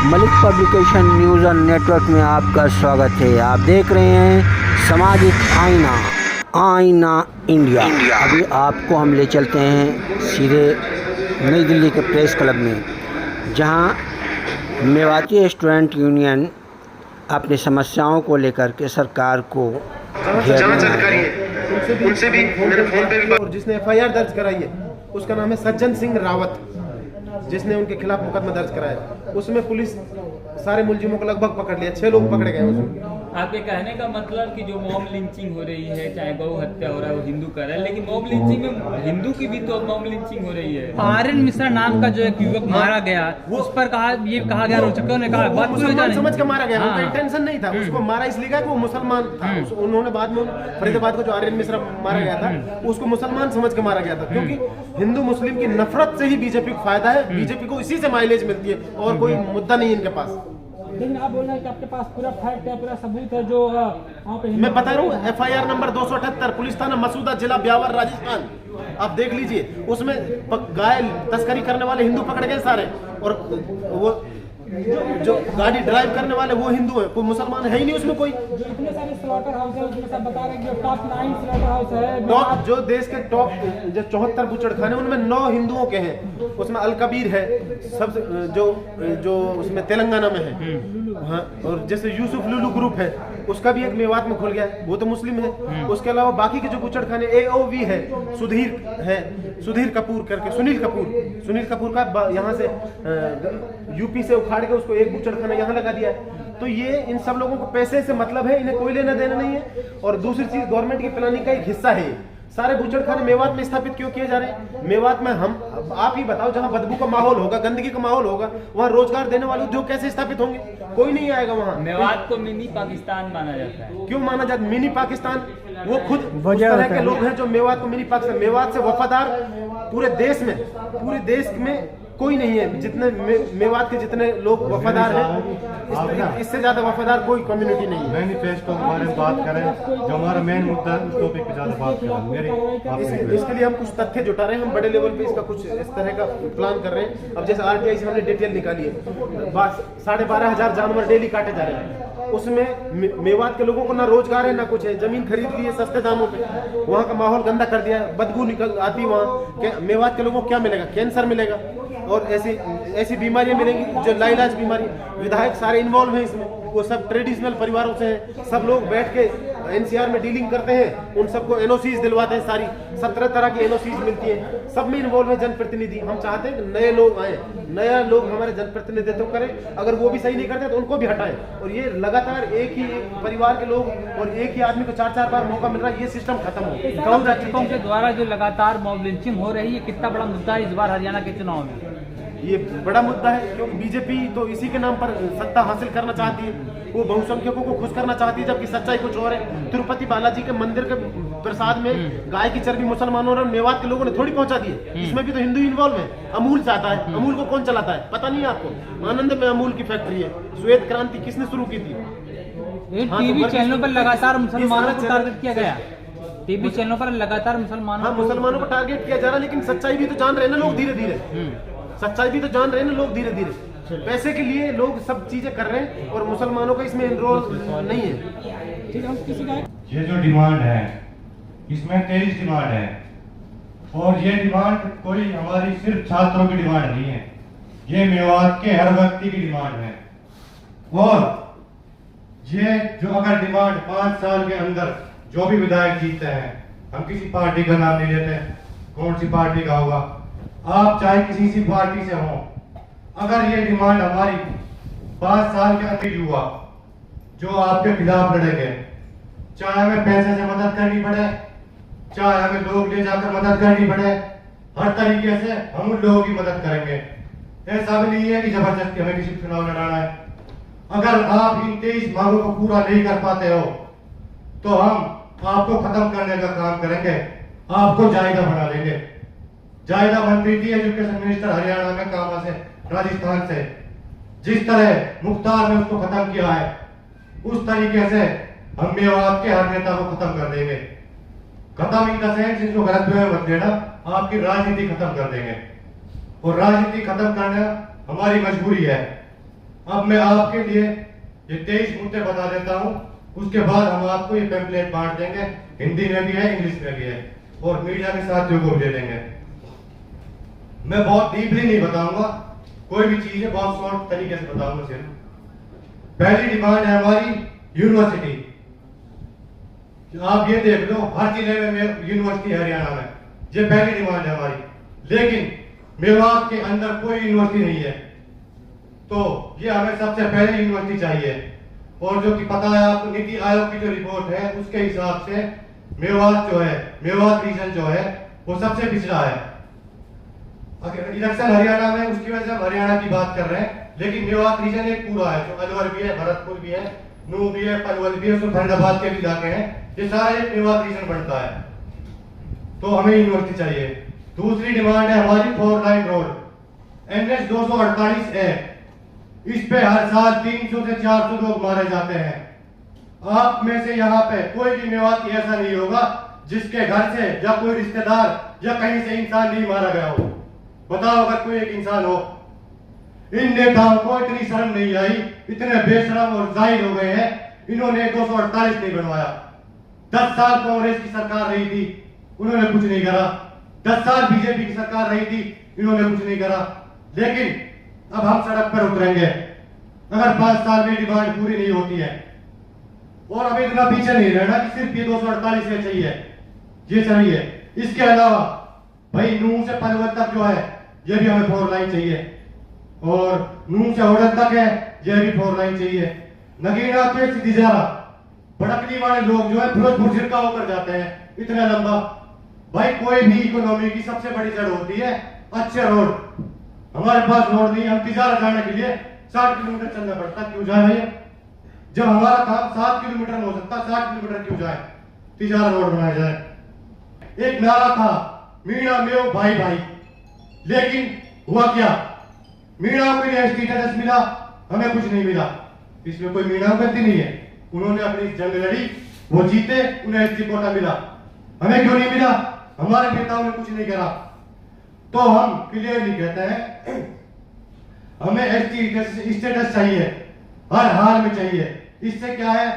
Malik publication news और network में आपका स्वागत है। आप देख रहे हैं सामाजिक आईना इंडिया। अभी आपको हम ले चलते हैं सीधे नई दिल्ली के प्रेस क्लब में, जहां मेवाती स्टूडेंट यूनियन अपनी समस्याओं को लेकर के सरकार को उनसे भी मेरे फोन पे भी, और जिसने एफआईआर दर्ज कराई है उसका नाम है सज्जन सिंह रावत, जिसने उनके खिलाफ मुकदमा दर्ज कराया। उसमें पुलिस सारे मुलजिमों को लगभग पकड़ लिया, 6 लोग पकड़े गए उसमें। आपके कहने का मतलब कि जो मॉब लिंचिंग हो रही है, चाहे गौ हत्या हो रहा है, वो हिंदू कर रहा है, लेकिन मॉब लिंचिंग में हिंदू की भी तो मॉब लिंचिंग हो रही है। आर्यन मिश्रा नाम का जो एक युवक मारा गया, उस पर कहा गया रोचकों ने कहा बात मुसलमान समझ के मारा गया, उनका इंटेंशन नहीं था। उसको मारा इसलिए गया कि वो मुसलमान था। उन्होंने बाद में फरीदाबाद को जो आर्यन मिश्रा मारा गया था उसको मुसलमान समझ के मारा गया था, क्योंकि हिंदू मुस्लिम की नफरत से ही बीजेपी को फायदा है। बीजेपी को इसी से माइलेज मिलती है और कोई मुद्दा नहीं इनके पास। लेकिन आप बोल रहे हैं कि आपके पास पूरा फैक्ट है, पूरा सबूत है जो मैं बता रहा हूँ। एफआईआर नंबर 278 पुलिस थाना मसूदा, जिला ब्यावर, राजस्थान। आप देख लीजिए, उसमें गाय तस्करी करने वाले हिंदू पकड़े गए सारे, और वो जो गाड़ी ड्राइव करने वाले वो हिंदू है, कोई मुसलमान है ही नहीं उसमें कोई। जो इतने सारे स्लॉटर हाउस है उसमें सब बता रहे हैं कि टॉप 9 स्लॉटर हाउस है, टॉप जो देश के टॉप जो 74 बूचड़खाने उनमें 9 हिंदुओं के हैं। उसमें अलकबीर है सबसे जो उसमें तेलंगाना में है। हाँ, और जैसे यूसुफ लुलू ग्रुप है, उसका भी एक मेवात में खुल गया है, वो तो मुस्लिम है। उसके अलावा बाकी के जो बूचड़खाने AOV है, सुधीर कपूर करके, सुनील कपूर का यहाँ से यूपी से उखाड़ के उसको एक बूचड़खाना यहाँ लगा दिया है। तो ये इन सब लोगों को पैसे से मतलब है, इन्हें कोई लेना देना नहीं है। और दूसरी चीज, गवर्नमेंट की प्लानिंग का एक हिस्सा है। सारे बूचड़खाने मेवात में स्थापित क्यों किए जा रहे हैं? मेवात में आप ही बताओ, जहां बदबू का माहौल होगा, गंदगी का माहौल होगा, वहां रोजगार देने वाले उद्योग कैसे स्थापित होंगे? कोई नहीं आएगा वहां। मेवात को मिनी पाकिस्तान माना जाता है। क्यों माना जाता है मिनी पाकिस्तान? वो खुद उस तरह के लोग हैं जो मेवात को मिनी पाकिस्तान, मेवात से वफादार पूरे देश में कोई नहीं है। जितने मेवात के जितने लोग वफादार हैं, इससे ज्यादा वफादार कोई कम्युनिटी नहीं है। मैनिफेस्टो के बारे में बात करें, जो हमारा मेन मुद्दा है, उस टॉपिक पे ज्यादा बात करें। इसके लिए हम कुछ तथ्य जुटा रहे हैं, हम बड़े लेवल पे इसका कुछ इस तरह का प्लान कर रहे हैं। अब जैसे RTI से हमने डिटेल निकाली है, 12,500 जानवर डेली काटे जा रहे हैं। उसमें मेवात के लोगों को ना रोजगार है ना कुछ है, जमीन खरीद ली है सस्ते दामों पे, वहाँ का माहौल गंदा कर दिया है, बदबू निकल आती है वहाँ। मेवात के लोगों को क्या मिलेगा? कैंसर मिलेगा और ऐसी बीमारियां मिलेंगी जो लाइलाज बीमारी। विधायक सारे इन्वॉल्व हैं इसमें, वो सब ट्रेडिशनल परिवारों से हैं। सब लोग बैठ के NCR में डीलिंग करते हैं, उन सबको NOCs दिलवाते हैं। सारी 17 तरह की NOCs मिलती है, सब में इन्वॉल्व है जनप्रतिनिधि। हम चाहते हैं कि नए लोग आए, नया लोग हमारे जनप्रतिनिधित्व करें। अगर वो भी सही नहीं करते तो उनको भी हटाएं। और ये लगातार एक ही परिवार के लोग और एक ही आदमी को 4-4 बार मौका मिल रहा है, ये सिस्टम खत्म हो। गौ रक्षकों के द्वारा जो लगातार मॉब लिंचिंग हो रही है, कितना बड़ा मुद्दा है इस बार हरियाणा के चुनाव में? ये बड़ा मुद्दा है, क्योंकि बीजेपी तो इसी के नाम पर सत्ता हासिल करना चाहती है। वो बहुसंख्यकों को खुश करना चाहती है, जबकि सच्चाई कुछ और है। तिरुपति बालाजी के मंदिर के प्रसाद में गाय की चर्बी मुसलमानों और मेवात के लोगों ने थोड़ी पहुंचा दी है। इसमें भी तो हिंदू इन्वॉल्व है। अमूल चाहता है, अमूल को कौन चलाता है पता नहीं है आपको? आनंद में अमूल की फैक्ट्री है। श्वेत क्रांति किसने शुरू की थी? टीवी चैनलों पर लगातार मुसलमानों को टारगेट किया गया। टीवी चैनलों पर लगातार मुसलमानों को टारगेट किया जा रहा है, लेकिन सच्चाई भी तो जान रहे हैं ना लोग धीरे धीरे। सच्चाई भी तो जान रहे हैं ना लोग धीरे धीरे। पैसे के लिए लोग सब चीजें कर रहे हैं और मुसलमानों का इसमें रोल नहीं है। ये जो डिमांड है, इसमें 23 डिमांड है, और ये डिमांड कोई हमारी सिर्फ छात्रों की डिमांड नहीं है, ये मेवात के हर व्यक्ति की डिमांड है। और ये जो अगर डिमांड 5 साल के अंदर जो भी विधायक जीतते हैं, हम किसी पार्टी का नाम नहीं लेते, कौन सी पार्टी का होगा, आप चाहे किसी सी पार्टी से हो, अगर ये डिमांड हमारी 5 साल के अंदर हुआ, जो आपके खिलाफ लड़ेंगे, चाहे हमें पैसे से मदद करनी पड़े, चाहे हमें लोग ले जाकर मदद करनी पड़े, हर तरीके से हम उन लोगों की मदद करेंगे। ऐसा भी नहीं है कि जबरदस्ती हमें किसी चुनाव लड़ाना है। अगर आप इन 23 मांगों को पूरा नहीं कर पाते हो तो हम आपको खत्म करने का काम करेंगे, आपको जायजा बना देंगे। जायजा मंत्री थी एजुकेशन मिनिस्टर हरियाणा में कामा से, राजस्थान से, जिस तरह मुख्तार ने उसको खत्म किया है, उस तरीके से हम मेवात के हर नेता को खत्म कर देंगे। खत्म इन द सेंस, इसको गलत में मत देना, आपकी राजनीति खत्म कर देंगे। और राजनीति खत्म करना हमारी मजबूरी है। अब मैं आपके लिए ये 23 मुद्दे बता देता हूँ, उसके बाद हम आपको ये पैम्पलेट बांट देंगे, हिंदी में भी है, इंग्लिश में भी है, और मीडिया के साथियों को भी दे देंगे। मैं बहुत डीपली नहीं बताऊंगा, कोई भी चीज है बहुत शॉर्ट तरीके से बताऊंगा। सिर्फ पहली डिमांड है हमारी यूनिवर्सिटी। आप ये देख लो, हर जिले में यूनिवर्सिटी है हरियाणा में, ये पहली डिमांड है हमारी। लेकिन मेवात के अंदर कोई यूनिवर्सिटी नहीं है, तो ये हमें सबसे पहले यूनिवर्सिटी चाहिए। और जो कि पता है आपको, नीति आयोग की जो रिपोर्ट है उसके हिसाब से मेवात जो है, मेवात रीजन जो है वो सबसे पिछड़ा है। इलेक्शन हरियाणा में, उसकी वजह से हम हरियाणा की बात कर रहे हैं, लेकिन मेवात रीजन एक पूरा है, जो अलवर भी है, भरतपुर भी है, नूह भी है, पलवल भी है, उसमें फरीदाबाद के भी इलाके हैं, ये सारा एक मेवात रीजन बनता है। तो हमें यूनिवर्सिटी चाहिए। दूसरी डिमांड है हमारी 4 लाइन रोड, NH 248 है, इस पे हर साल 300 से 400 लोग मारे जाते हैं। आप में से यहाँ पे कोई भी मेवाती ऐसा नहीं होगा जिसके घर से या कोई रिश्तेदार या कहीं से इंसान नहीं मारा गया हो। बताओ अगर कोई एक इंसान हो। इन नेताओं को इतनी शर्म नहीं आई, इतने बेशरम और जाहिल हो गए हैं, इन्होंने 248 नहीं बनवाया। 10 साल कांग्रेस की सरकार रही थी, उन्होंने कुछ नहीं करा। 10 साल बीजेपी की सरकार रही थी, इन्होंने कुछ नहीं करा। लेकिन अब हम सड़क पर उतरेंगे अगर 5 साल में डिमांड पूरी नहीं होती है। और हमें इतना पीछे नहीं रहना कि सिर्फ ये 248 ये चाहिए, ये चाहिए। इसके अलावा भाई नूह से पलवल तक जो है ये भी हमें 4 लाइन चाहिए, और नूह से होडल तक है ये भी 4 लाइन चाहिए। नगीना पे सीधीजारा भड़कनी वाले लोग जो है फिरोजपुर झिरका होकर जाते हैं, इतना लंबा। भाई कोई भी इकोनॉमी की सबसे बड़ी जड़ होती है अच्छे रोड। हमारे पास रोड नहीं, हम तिजारा जाने के लिए 60 किलोमीटर चलना पड़ता। क्यों जाए भैया? जब हमारा काम 7 किलोमीटर में हो सकता, 60 किलोमीटर क्यों जाए? तिजारा रोड बनाया जाए। एक नारा था मीणा मेव भाई भाई, लेकिन हुआ क्या? मीणा को एसटी स्टेटस मिला, हमें कुछ नहीं मिला। इसमें कोई मीणा गलती नहीं है, उन्होंने अपनी जंग लड़ी, वो जीते, उन्हें एसटी कोटा मिला। हमें क्यों नहीं मिला? हमारे नेताओं ने कुछ नहीं करा। तो हम क्लियरली कहते हैं हमें एसटी स्टेटस चाहिए, हर हाल में चाहिए। इससे क्या है,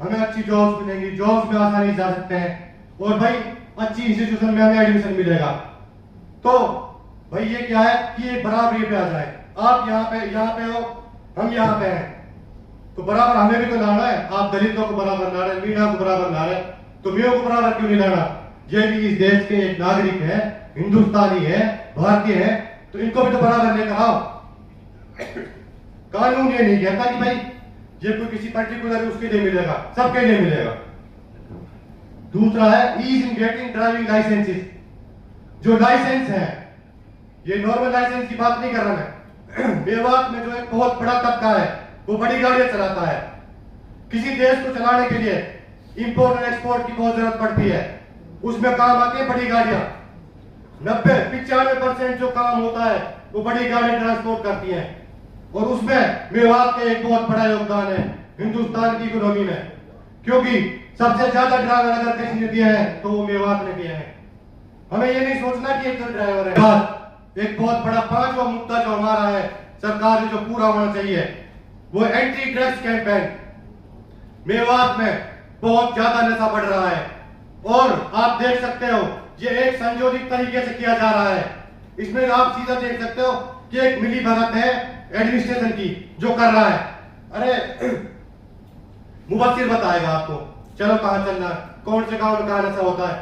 हमें अच्छी जॉब्स मिलेंगी, जॉब्स में आसानी से जा सकते हैं, और भाई अच्छी इंस्टीट्यूशन में हमें एडमिशन मिलेगा। तो भाई ये क्या है कि ये बराबरी पे आ जाए। आप यहाँ पे हो, हम यहाँ पे हैं, तो बराबर हमें भी तो लाना है। आप दलितों को बराबर ला रहे, मीणा को बराबर ला रहे, तो मेरे को बराबर क्यों नहीं लाना? ये भी इस देश के एक नागरिक है, हिंदुस्तानी है, भारतीय है, तो इनको भी तो बराबर लेकर आओ। कानून ये नहीं कहता कि भाई ये कोई किसी पर्टिकुलर उसके लिए मिलेगा, सबके लिए मिलेगा। दूसरा है ease in getting driving licences. जो लाइसेंस है, ये नॉर्मल लाइसेंस की बात नहीं कर रहा मैं। मेवात में जो एक बहुत बड़ा तबका है वो बड़ी गाड़ियां चलाता है। किसी देश को चलाने के लिए इंपोर्ट और एक्सपोर्ट की बहुत जरूरत पड़ती है, उसमें काम आती है बड़ी गाड़ियां। 90-95% जो काम होता है वो बड़ी गाड़ी ट्रांसपोर्ट करती हैं, और उसमें मेवात का एक बहुत बड़ा योगदान है हिंदुस्तान की इकोनॉमी में, क्योंकि सबसे ज्यादा ड्राइवर अगर किसी ने दिया है तो वो मेवात ने दिया है। हमें ये नहीं सोचना कि एक तो ड्राइवर है। एक बहुत बड़ा 5वां मुद्दा जो हमारा है सरकार ने जो पूरा होना चाहिए, वो एंटी ड्रग्स कैंपेन। मेवात में बहुत ज्यादा नशा बढ़ रहा है, और आप देख सकते हो ये एक संयोजित तरीके से किया जा रहा है। इसमें आप सीधा देख सकते हो कि एक मिली भगत है एडमिनिस्ट्रेशन की जो कर रहा है। अरे मुबस्सिर बताएगा आपको, चलो कहां चलना है, कौन से गांव में कहां नशा होता है।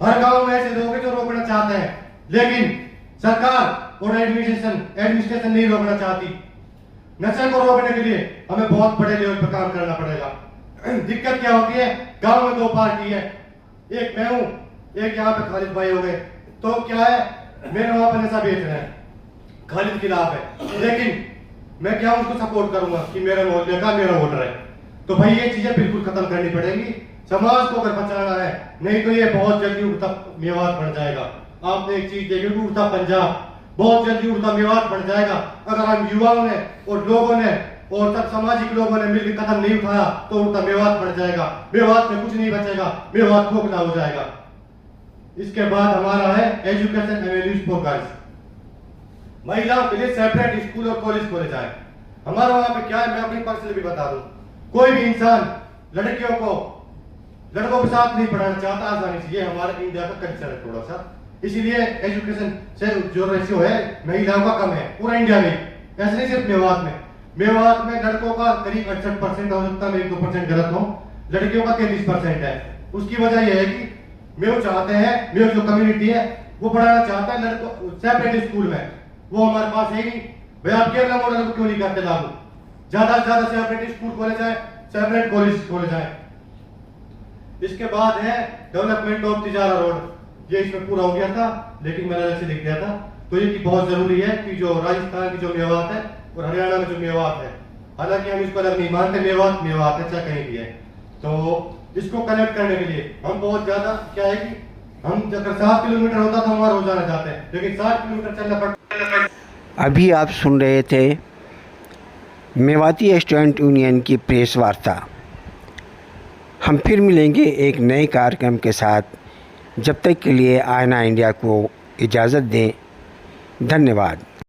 हर गांव में ऐसे लोग हैं जो रोकना चाहते हैं, लेकिन सरकार और एडमिनिस्ट्रेशन नहीं रोकना चाहती। नशे को रोकने के लिए हमें बहुत बड़े लेवल पर काम करना पड़ेगा। दिक्कत क्या होती है, गांव में 2 पार्टी है, एक मैं हूं, एक यहाँ पे खालिद भाई हो गए। तो क्या है, मेरे वहां पर नशा बेच रहे हैं, खालिद खिलाफ है, लेकिन मैं क्या उसको सपोर्ट करूंगा कि मेरे मोहल्ले का मेरा वोटर है। तो भाई ये चीजें बिल्कुल खत्म करनी पड़ेगी समाज को अगर बचाना है, नहीं तो ये बहुत जल्दी उड़ता मेवात बन जाएगा। आपने एक चीज देखी, उड़ता पंजाब बहुत जल्दी उड़ता मेवात बन जाएगा। अगर हम युवाओं ने और लोगों ने और सब सामाजिक लोगों ने मिलकर कदम नहीं उठाया तो उड़ता मेवात बन जाएगा। मेवात में कुछ नहीं बचेगा, मेवात खोखला हो जाएगा। इसके बाद हमारा है एजुकेशन एवेन्यूज फॉर गर्ल्स। महिलाओं के लिए सेपरेट स्कूल और कॉलेज खोले जाए। हमारा वहां पे क्या है, मैं अपनी पर्सनली भी बता दूं, कोई भी इंसान लड़कों के साथ नहीं पढ़ाना चाहता आसानी से। ये हमारा इंडिया का कल्चर है थोड़ा सा, इसीलिए एजुकेशन से जो रेशियो है महिलाओं का कम है पूरा इंडिया में, ऐसे नहीं सिर्फ मेवात में। मेवात में लड़कों का करीब 68% हो सकता है, मेरी 2% गलत हो, लड़कियों का 33% है। उसकी वजह यह है कि मेव चाहते हैं, मेव जो कम्युनिटी है वो पढ़ाना चाहता है लड़कों सेपरेट स्कूल में, वो हमारे पास है ही नहीं। भाई आप केरला मॉडल को क्यों नहीं करते लागू, ज्यादा से ज्यादा सेपरेट स्कूल खोले जाए, सेपरेट कॉलेज खोले जाए। इसके बाद है डेवलपमेंट ऑफ तिजारा रोड, ये इसमें पूरा हो गया था लेकिन मैंने अलग से लिख दिया था। तो ये बहुत जरूरी है कि जो राजस्थान की जो मेवात है और हरियाणा में जो मेवात है, हालांकि हम इसको अलग नहीं मानते, मेवात है चाहे कहीं भी है, तो इसको कनेक्ट करने के लिए हम बहुत ज्यादा क्या है कि हम अगर 7 किलोमीटर होता तो हमारा रोजाना जाते हैं, लेकिन 7 किलोमीटर चलना पड़ता। अभी आप सुन रहे थे मेवाती स्टूडेंट यूनियन की प्रेस वार्ता। हम फिर मिलेंगे एक नए कार्यक्रम के साथ, जब तक के लिए आईना इंडिया को इजाज़त दें। धन्यवाद।